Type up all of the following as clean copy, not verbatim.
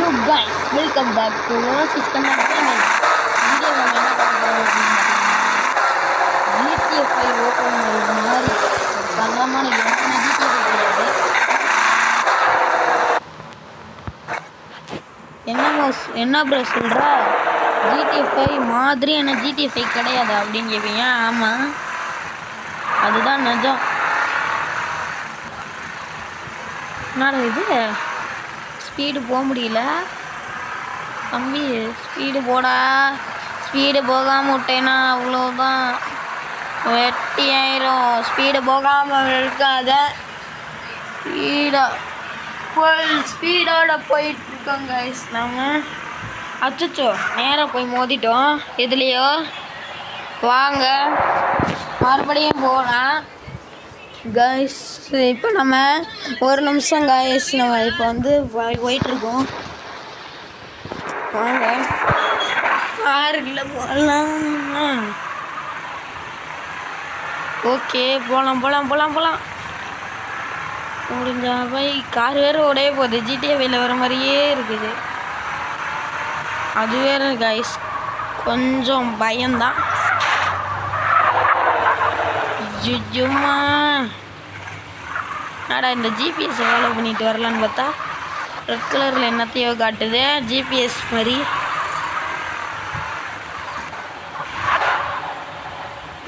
guys, welcome back to System of Gaming. Video நம்ம என்ன பார்க்க போகிறோம் அப்படின்னு பார்த்தீங்கன்னா GTA 5 ஓப்பன் மாதிரி ஒரு தரமான கேம். GTA 5 கிடையாது. என்ன ப்ரோ சொல்கிற? GTA 5 மாதிரி என்ன GTA 5 கிடையாது அப்படின்னு கேட்பீங்க. ஆமாம், அதுதான் நிஜம். என்னடா இது, ஸ்பீடு போக முடியல தம்பி, ஸ்பீடு போடா. ஸ்பீடு போகாமல் விட்டேன்னா அவ்வளோதான், வெட்டி ஆயிரும். ஸ்பீடு போகாமல் இருக்காத, ஸ்பீடாக ஃபுல் ஸ்பீடோட போயிட்டுருக்கோம் கைஸ். நம்ம அச்சோ நேராக போய் மோதிட்டோம் எதுலேயோ. வாங்க மறுபடியும் போகலாம் கைஸ். இப்போ நம்ம ஒரு நிமிஷம் கைஸ், நம்ம இப்போ வந்து போயிட்டுருக்கோம். வாங்க காருக்குள்ள போகலாம். ஓகே, போகலாம். முடிஞ்சா போய் கார் வேறு உடைய போகுது. GTA 5 வர மாதிரியே இருக்குது. அது வேறு கைஸ், கொஞ்சம் பயம்தான். ஜுஜுமா ஆடா, இந்த ஜிபிஎஸ் ஃபாலோ பண்ணிட்டு வரலான்னு பார்த்தா ரெட் கலரில் என்னத்தையோ காட்டுது, ஜிபிஎஸ் மாதிரி.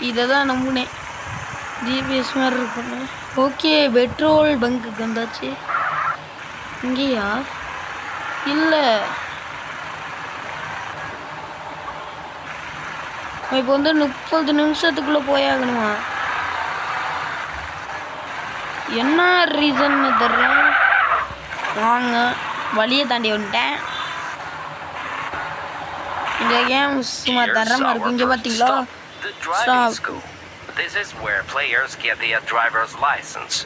இதை தான் நம்பினேன், ஜிபிஎஸ் மாதிரி இருக்குன்னு. ஓகே, பெட்ரோல் பங்க்குக்கு வந்தாச்சு. இங்கேயா? இல்லை, இப்போ வந்து 30 நிமிஷத்துக்குள்ளே போயாகணுமா? என்ன ரீசன்னு தெரியல. வாங்க, வழியை தாண்டி வந்துட்டேன். இந்த கேம் சும்மா தரமாக இருக்கு. இங்கே பார்த்தீங்களா?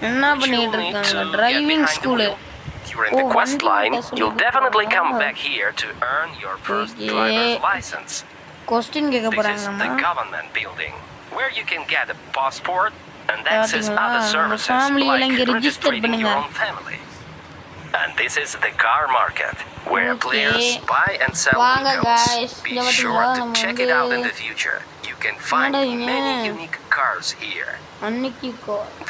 என்ன பண்ணிட்டு இருக்காங்க? Driving school. During the quest line, you'll definitely come back here to earn your first driver's license. Question கேட்க போறாங்க. This is the government building where you can get a passport and access other services like registering your own family. And this is the car market where players buy and sell vehicles. Be sure to check it out in the future. You can find many unique cars here.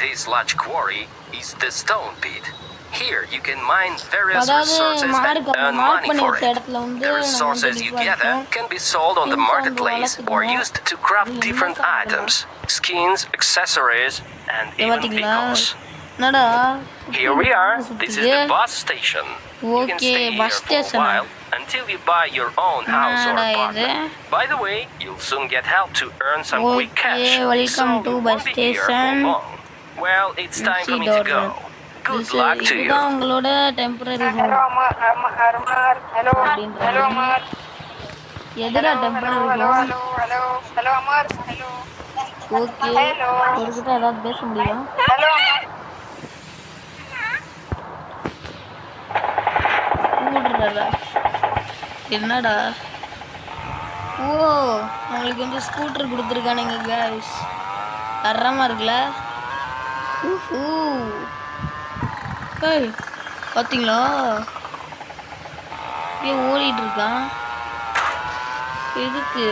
This large quarry is the stone pit. Here you can mine various resources and earn money for it. The resources you gather can be sold on the marketplace or used to craft different items, skins, accessories, and even vehicles. Here we are. This is the bus station. You can stay here for a while until you buy your own house or apartment. By the way, you'll soon get help to earn some quick cash. Welcome to bus station. Well, it's time for me to go. Good luck to you. உங்களோட temporary home. எதுடா temporary home? Okay, ஒருக்கிட்ட ஏதாவது பேச முடியுமா? கூடுறதா என்னடா? ஓ, உங்களுக்கு வந்து scooter கொடுத்துருக்கானுங்க guys. தரமாக இருக்குல்ல? பார்த்தீங்களா, அப்படியே ஓடிட்டு இருக்கான். எதுக்கு?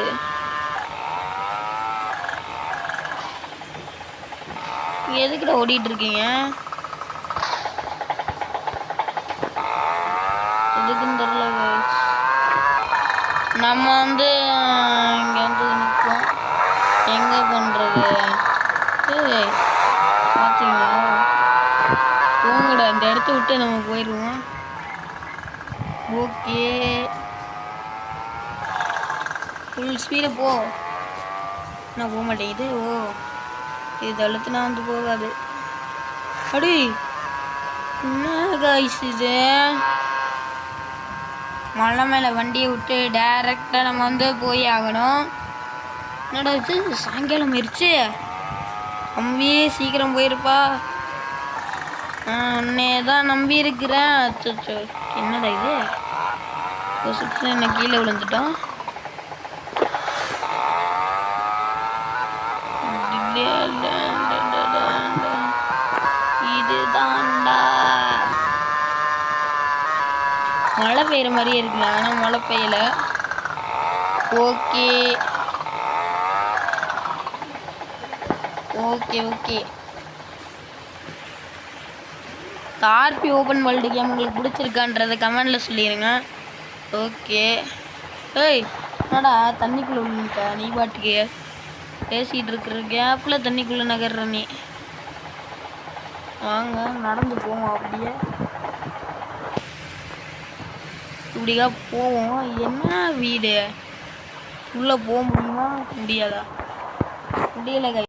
எதுக்கிட்ட ஓடிட்டு இருக்கீங்க? எதுக்குன்னு தெரியல guys. நம்ம வந்து இங்கே வந்து நிற்போம். எங்கே பண்ணுறது? பார்த்தீங்களா, போங்கடா, இந்த இடத்த விட்டு நம்ம போயிடுவோம். ஓகே, ஃபுல் ஸ்பீடு போ. நான் போக மாட்டேங்குது. ஓ, இது தழுத்து நான் வந்து போகாது. அடி என்ன காய்ஸ் இது? மலை மேலே வண்டியை விட்டு டைரெக்டாக நம்ம வந்து போய் ஆகணும். என்னடா இது, சாயங்காலம் ஆயிடுச்சு. அம்மியே சீக்கிரம் போயிருப்பா. உன்னே தான் நம்பி இருக்கிறேன். அச்சோ, என்னடா இது? சுற்று என்ன கீழே விழுந்துட்டோம். இது தாண்டா மழை பெய்கிற மாதிரியே இருக்குல்ல, ஆனால் மழை பெய்யல. Okay okay okay. RP open world game உங்களுக்கு பிடிச்சிருக்கான்றதை கமெண்டில் சொல்லிடுங்க. ஓகே. ஏய் என்னடா தண்ணிக்குள்ளே விழுந்துட்ட நீ பாட்டுக்கு பேசிகிட்டு இருக்கிற கேப்பில் தண்ணிக்குள்ளே நகர்ற நீ. வாங்க நடந்து போவோம், அப்படியே இப்படியா போவோம். என்ன வீடு உள்ளே போக முடியுமா முடியாதா? முடியலை.